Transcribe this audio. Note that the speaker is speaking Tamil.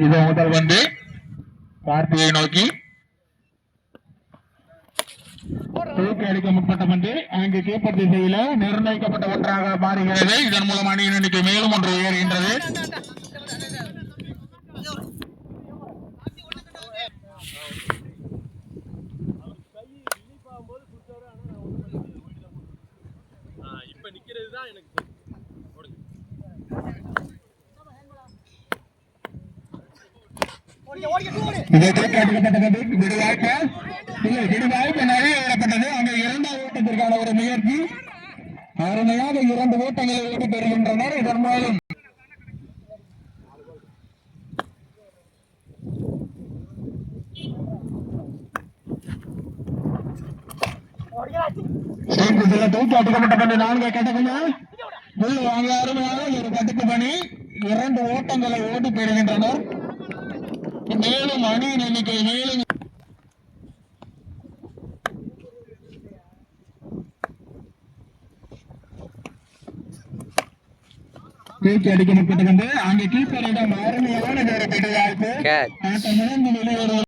இது முதல் வந்து கார்த்திகை நோக்கி தூக்கி அடிக்க முற்பட்ட பந்து அங்கு கீப்பர் திசையில நிர்ணயிக்கப்பட்ட ஒன்றாக மாறுகிறது. இதன் மூலம் அணியின் எண்ணிக்கை மேலும் ஒன்று உயர்கின்றது. இதை தூக்கி அடிக்கப்பட்டது விடுவாய்ப்பு நிறைய விடப்பட்டது. அங்கே இரண்டாவது ஓட்டத்திற்கான ஒரு முயற்சி அருமையாக 2 ஓட்டங்களை ஓடி பெறுகின்றனர். இதன் மூலம் தூக்கி அடிக்கப்பட்ட பணி 4 கட்டக்குமா அங்கே அருமையாக ஒரு கட்டுப்பு பணி 2 ஓட்டங்களை ஓடி பெறுகின்றனர். மேலும் அணியின் எண்ணிக்கை மேலும் தூக்கி அடிக்க முற்பட்டு அங்கே கீப்பரிடம் அருமையான ஒரு வாய்ப்பு வெளியேறும்.